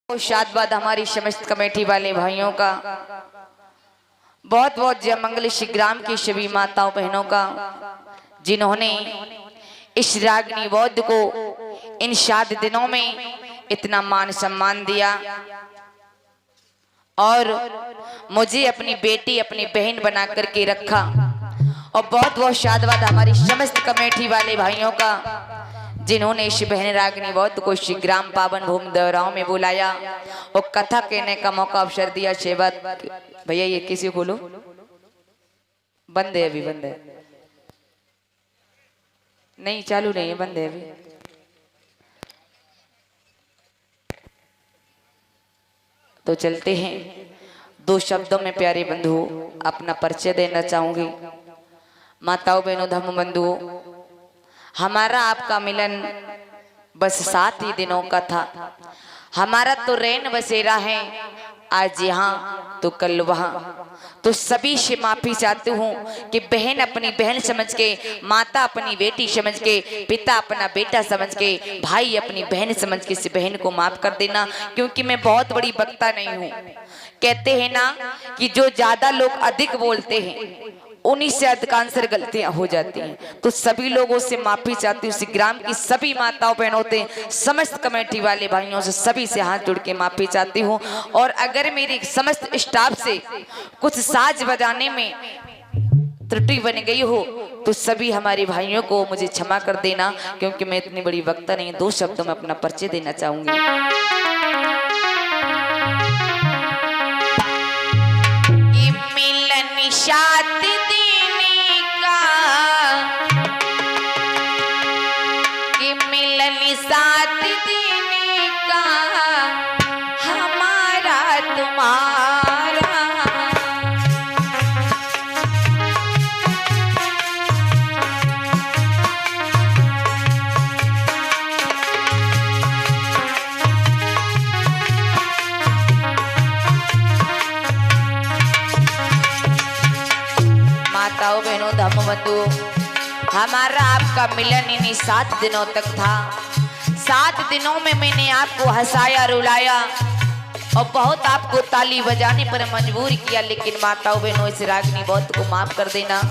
शादबाद हमारी समस्त कमेटी वाले भाइयों का, बहुत बहुत जय मंगल श्री ग्राम की सभी माताओं बहनों का, जिन्होंने इस रागनी बौद्ध को इन शाद दिनों में इतना मान सम्मान दिया और मुझे अपनी बेटी अपनी बहन बना करके रखा। और बहुत बहुत शादबाद हमारी समस्त कमेटी वाले भाइयों का, जिन्होंने इस बहन रागनी बौद्ध को श्री ग्राम पावन भूमि देवराव में बुलाया और कथा कहने का मौका अवसर दिया। शेवत भैया ये किसी खोलो, बंद है अभी, बंद है, नहीं चालू नहीं है, बंद है अभी। तो चलते हैं, दो शब्दों में प्यारे बंधुओं अपना परिचय देना चाहूंगी। माताओं बहनों धर्म बंधुओं, हमारा आपका मिलन बस 7 ही दिनों का था। हमारा तो रैन बसेरा है, आज यहाँ तो कल वहाँ। तो सभी से माफी चाहती हूँ कि बहन अपनी बहन समझ के, माता अपनी बेटी समझ के, पिता अपना बेटा समझ के, भाई अपनी बहन समझ के इस बहन को माफ कर देना, क्योंकि मैं बहुत बड़ी वक्ता नहीं हूँ। कहते हैं ना कि जो ज्यादा लोग अधिक बोलते हैं उन्हीं से अधिकांश गलतियां हो जाती हैं। तो सभी लोगों से माफी चाहती हूँ, ग्राम की सभी माताओं बहनों से, समस्त कमेटी वाले भाइयों से, सभी से हाथ जोड़ के माफी चाहती हूँ। और अगर मेरे समस्त स्टाफ से कुछ साज बजाने में त्रुटि बन गई हो तो सभी हमारे भाइयों को मुझे क्षमा कर देना, क्योंकि मैं इतनी बड़ी वक्ता नहीं। 2 शब्दों में अपना परिचय देना चाहूंगी। माताओं बहनों धर्म बंधुओं, हमारा आपका मिलन इन्हीं 7 दिनों तक था। 7 दिनों में मैंने आपको हंसाया, रुलाया और बहुत आपको ताली बजाने पर मजबूर किया। लेकिन माताओं बहनों, इस रागनी बौद्ध को माफ कर देना।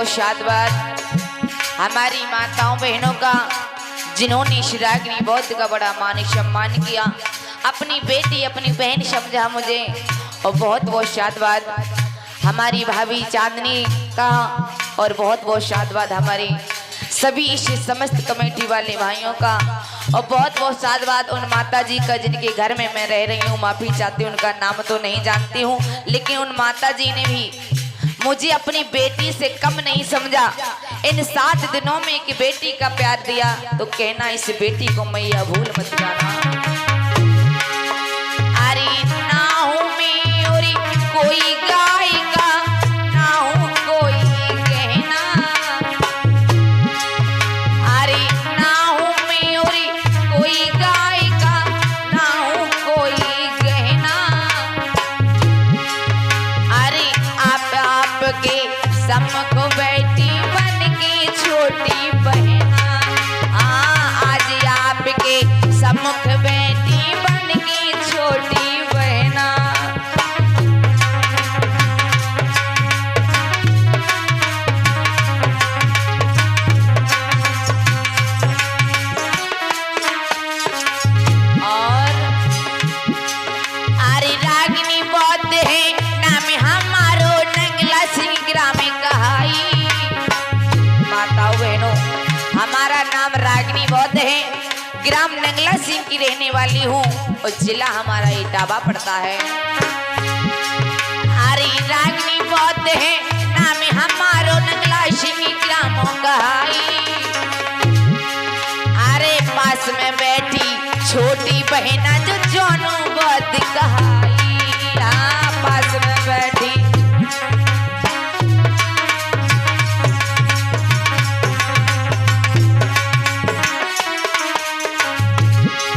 शादबाद हमारी माताओं बहनों का, जिन्होंने इस रागनी बौद्ध का बड़ा मान सम्मान किया, अपनी बेटी अपनी बहन समझा मुझे। और बहुत बहुत शादबाद हमारी भाभी चांदनी का, और बहुत बहुत शादबाद हमारे सभी इस समस्त कमेटी वाले भाइयों का। और बहुत बहुत शादबाद उन माता जी का जिनके घर में मैं रह रही हूँ। माफी चाहती हूँ, उनका नाम तो नहीं जानती हूँ, लेकिन उन माता जी ने भी मुझे अपनी बेटी से कम नहीं समझा। इन 7 दिनों में एक बेटी का प्यार दिया, तो कहना इस बेटी को मैया भूल मत जाना। अरे ना हूं मैं और कोई गायिका, ना हूं कोई गहना। अरे ना हूं मैं और कोई गायिका, ना हूं कोई गहना। अरे आपके सम्मुख बैठी बन के छोटी बहना, आज आपके सम्मुख बैठी बन के छोटी बहना। ग्राम नंगला सिंह की रहने वाली हूँ और जिला हमारा इटावा पड़ता है। अरे रागनी बहुत है नाम हमारो नंगला सिंह ग्रामों कहाई। अरे पास में बैठी छोटी बहना जो जोनू बहुत कहाई। पास में बैठी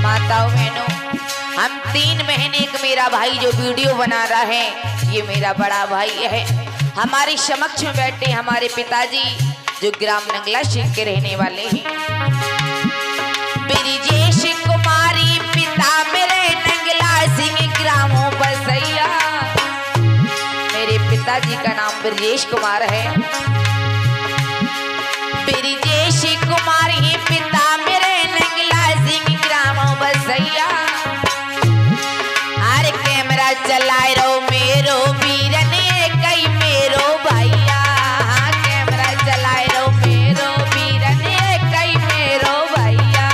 माताओं बहनों, हम 3 बहन, एक मेरा भाई जो वीडियो बना रहा है, ये मेरा बड़ा भाई है। हमारे समक्ष में बैठे हमारे पिताजी जो ग्राम नंगला सिंह के रहने वाले हैं। ब्रिजेश कुमारी पिता मेरे नंगला सिंह ग्रामों बसैया। मेरे पिताजी का नाम ब्रिजेश कुमार है। ब्रिजेश कुमार ही पिता मेरे नंगला सिंह ग्रामों बसैया। अरे कैमरा चलाए रो मेरो वीरन कई मेरो भैया। कैमरा चलाए रो मेरो वीरन कई मेरो भैया।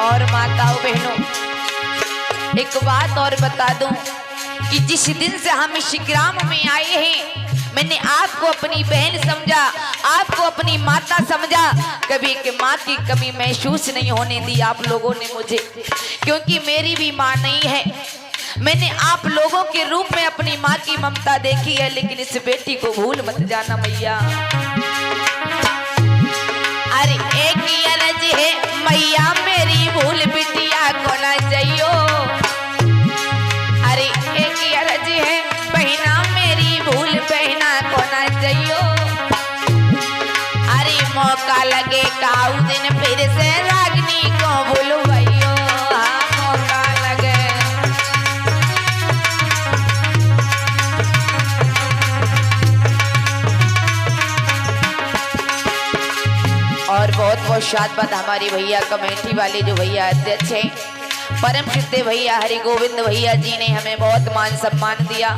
और माताओं बहनों, एक बात और बता दूं कि जिस दिन से हम इस ग्राम में आए हैं, मैंने आपको अपनी बहन समझा, आपको अपनी माता समझा। कभी एक माँ की कमी महसूस नहीं होने दी आप लोगों ने मुझे, क्योंकि मेरी भी माँ नहीं है। मैंने आप लोगों के रूप में अपनी माँ की ममता देखी है, लेकिन इस बेटी को भूल मत जाना मैया। अरे एक ही अर्ज है मैया, मेरी भूल बिटिया को ना जाइयो। अरे एक ही अर्ज है बहना, मेरी भूल बहना को ना जाइयो। अरे मौका लगे काऊ दिन फिर से रागनी को भूलवाइयो। हाँ मौका लगे। और बहुत बहुत शादबाद हमारे भैया कमेटी वाले जो भैया अध्यक्ष हैं, परम सिद्ध भैया हरि गोविंद भैया जी ने हमें बहुत मान सम्मान दिया।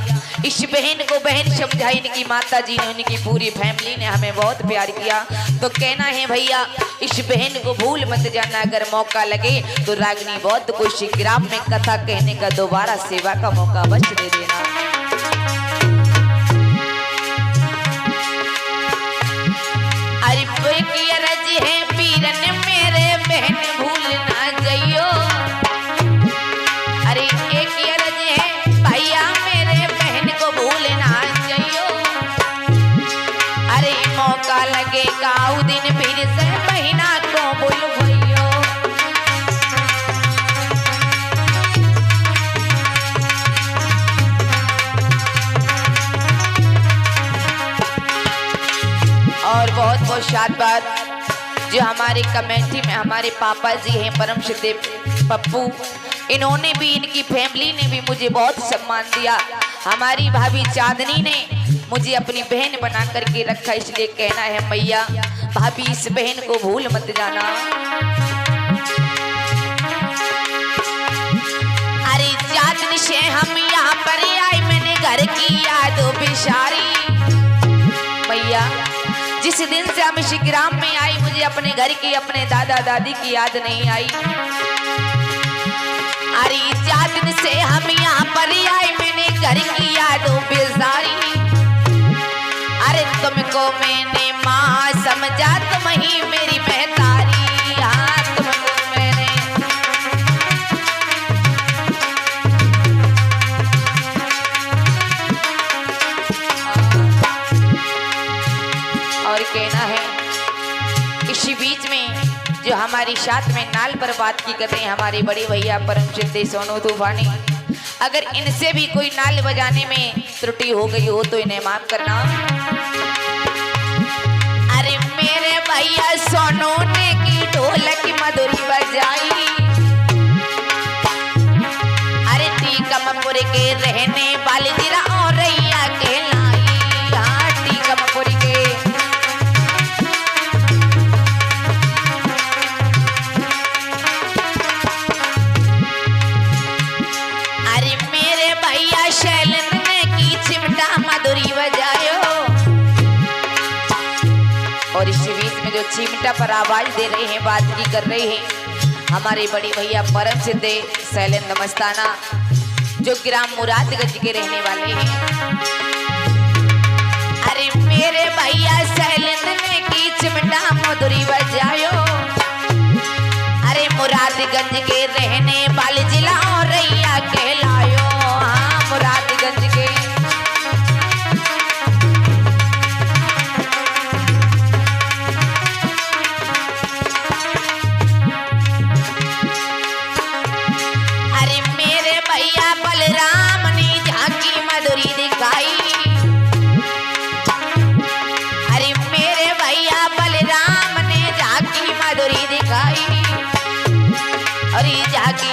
इस बहन को बहन समझा, इनकी माता जी ने, उनकी पूरी फैमिली ने हमें बहुत प्यार किया। तो कहना है भैया, इस बहन को भूल मत जाना। अगर मौका लगे तो रागनी बहुत कुछ ग्राम में कथा कहने का दोबारा सेवा का मौका अवश्य दे देना। अरे की अर्ज है पीरन मेरे बहन भूल ना जाइयो। अरे एक अर्ज है भैया, मेरे बहन को भूल ना जाइयो। अरे मौका लगे काऊ दिन फिर से बहना को बुलवाइयो। और बहुत बहुत शादबाद जो हमारे कमेटी में हमारे पापा जी हैं परम सिद्ध पप्पू, इन्होंने भी, इनकी फैमिली ने भी मुझे बहुत सम्मान दिया। हमारी भाभी चांदनी ने मुझे अपनी बहन बना करके रखा, इसलिए कहना है मैया भाभी इस बहन को भूल मत जाना। अरे चांदनी से हम यहाँ पर आए, मैंने घर की याद बिसारी। मैया जिस दिन से हम इस ग्राम में आई, मुझे अपने घर की, अपने दादा दादी की याद नहीं आई। अरे 4 दिन से हम यहाँ पर आए, मैंने घर की यादों बेजारी। अरे तुमको मैंने माँ समझा, तुम ही मेरी महतारी। हाँ तुमको मैंने। और कहना है इसी बीच में जो हमारी साथ में नाल पर बात की करते हैं हमारे बड़े भैया परम सिद्ध सोनू तूफानी, अगर इनसे भी कोई नाल बजाने में त्रुटि हो गई हो तो इन्हें माफ करना। अरे मेरे भैया सोनू ने की ढोलक की मधुरी बजाई। अरे टीकमपुर के रहने वाले जिला और रैया कहलाई। हाँ टीकमपुर के। जो चिमटा पर आवाज दे रहे हैं, बात की कर रहे हैं हमारे बड़े भैया परम सिद्धे शैलेंद्र मस्ताना, जो ग्राम मुरादगंज के रहने वाले हैं। अरे मेरे भैया शैलेंद्र ने की चिमटा मधुरी बजायो, अरे मुरादगंज के रहने वाले जिला और रैया कहलायो। हाँ मुरादगंज के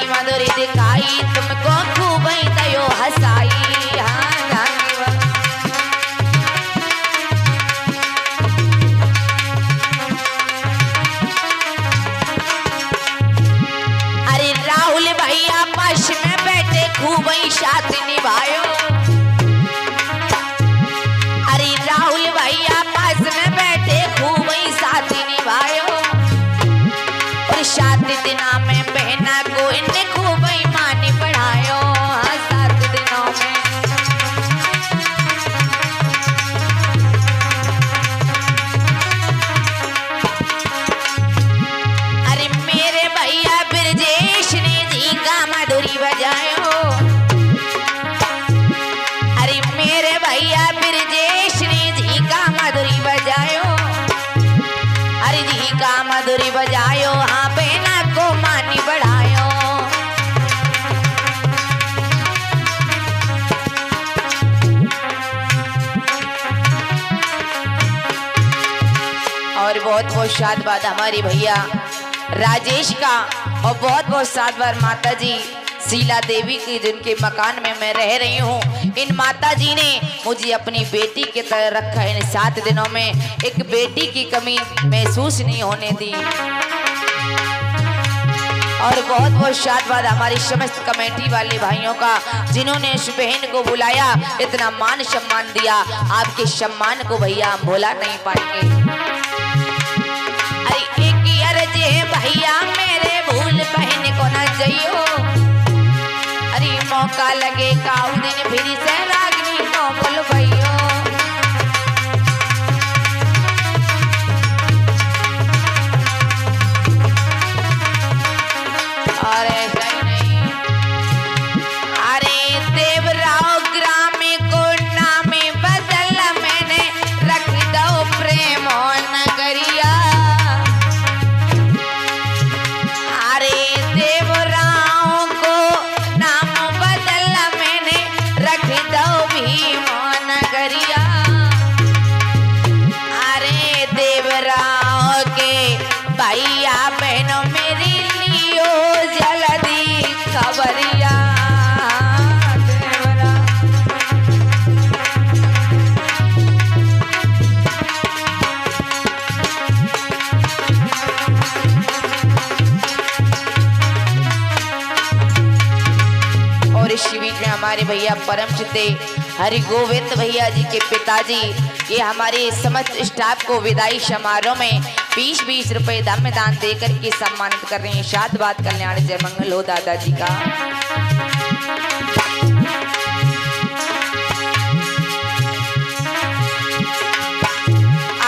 मधुरी दिखाई, तुमको खूब दयो हंसाई। हाँ अरे राहुल भैया पास में बैठे खूब साथ निभायो, अरे राहुल भैया पास में बैठे खूब साथ निभायो, और 7 दिना में बहना को इनने खूब ईमानी पढ़ायो। हाँ 7 दिनों में अरे मेरे भैया ब्रजेश ने जी का मधुरी बजायो, अरे मेरे भैया ब्रजेश ने जी का मधुरी बजायो, अरे जी का मधुरी बजायो। हाँ बहना को मानी बढ़ायो। और बहुत बहुत शादबाद हमारे भैया राजेश का, और बहुत बहुत शादबाद माता जी शीला देवी की, जिनके मकान में मैं रह रही हूँ। इन माता जी ने मुझे अपनी बेटी की तरह रखा। इन 7 दिनों में एक बेटी की कमी महसूस नहीं होने दी। और बहुत बहुत शादबाद हमारी समस्त कमेटी वाले भाइयों का, जिन्होंने इस बहन को बुलाया, इतना मान सम्मान दिया। आपके सम्मान को भैया हम भुला नहीं पाएंगे। अरे एक अर्ज है भैया मेरे, भूल बहन को न जइयो, अरे मौका लगे काऊ दिन फिर से रागनी को बोल भैयो। अरे नहीं, अरे देवराव ग्राम को नाम बदल मैंने, रख दो प्रेम नगरिया। अरे देवराव को नाम बदल मैंने, रख दो भीम नगरिया। अरे देवराव के भैया बहनों मेरी लियो जल्दी खबरिया। और इस शिविर में हमारे भैया परम सिद्धे हरि गोविंद भैया जी के पिताजी, ये हमारे समस्त स्टाफ को विदाई समारोह में 20-20 रुपए दान देकर के सम्मानित कर रहे हैं। शादबाद कल्याण जय मंगल हो दादाजी का।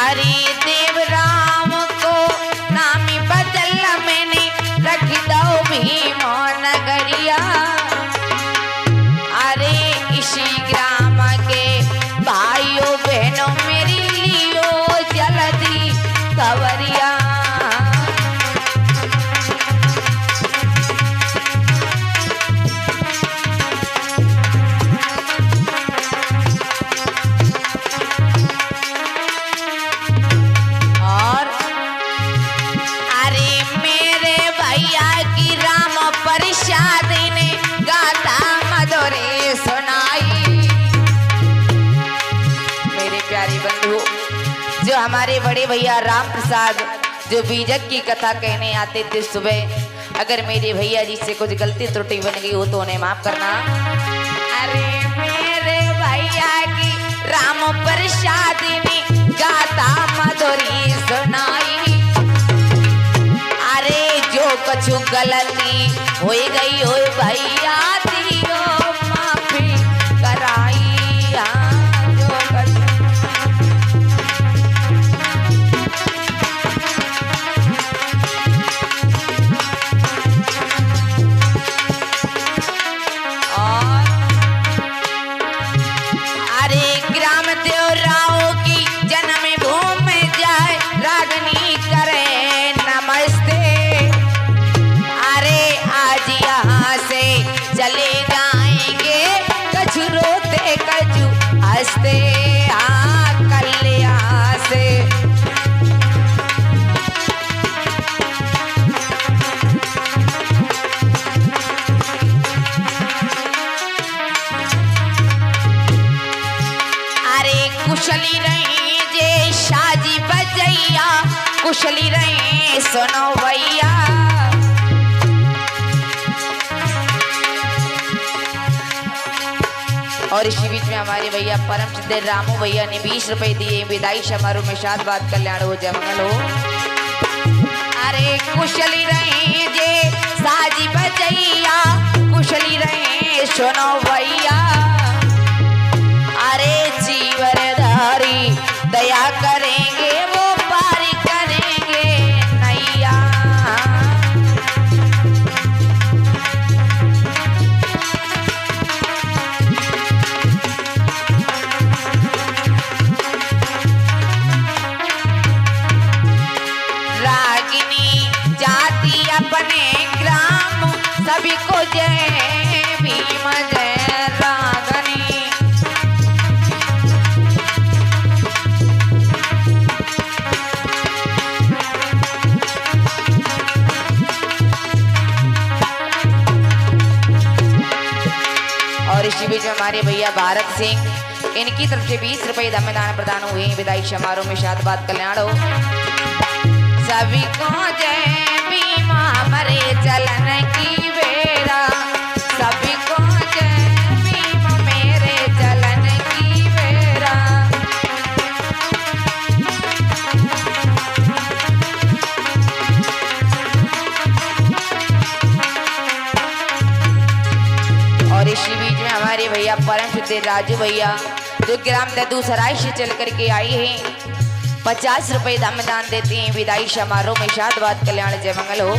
अरे देवराम को नाम बदल मैंने, रख दो भीम नगरिया। अरे इसी ग्राम के भाइयों बहनों मेरी लियो जल्दी खबरिया। और अरे मेरे भैया की राम प्रसाद ने गाता मधुरी सुनाई। मेरे प्यारे बंधु, जो हमारे बड़े भैया राम प्रसाद जो बीजक की कथा कहने आते थे सुबह, अगर मेरे भैया जी से कुछ गलती त्रुटि बन गई हो तो उन्हें माफ करना। अरे मेरे भैया की राम प्रसाद ने गाता मधुरी सुनाई। हो गई हो भैया दियो माफी कराई जो और अरे ग्राम देवराव की जन्म भूमि जाए रागनी करे नमस्ते। अरे आज यहाँ से चले जाएंगे कछु रोते कछु हंसते कल यहाँ से। अरे कुशली रही जे शाजी बजैया कुशली रही सुनो भैया। और इसी बीच में हमारे भैया परम सिद्ध रामू भैया ने 20 रुपए दिए विदाई समारोह में शादबाद कल्याण हो जय मंगल हो। अरे कुशली रहे जे साजी बजैया कुशली रहे सुनो भैया। अरे जीवर धारी दया करेंगे वो पार करेंगे नैया। अपने ग्राम सभी को जय भीम जय रागनी। और इसी बीच हमारे भैया भारत सिंह इनकी तरफ से 20 रुपए दान प्रदान हुए विदाई समारोह में शादबाद कल्याण हो। सभी को जय भीमा मरे चलन की बेरा सभी को जय भीम मेरे चलन की बेरा। और इसी बीच में हमारे भैया परम सिद्ध राजू भैया जो ग्राम ददूसराय से चल करके आई हैं 50 रुपए दान देते हैं विदाई समारोह में शादबाद कल्याण जय मंगल हो।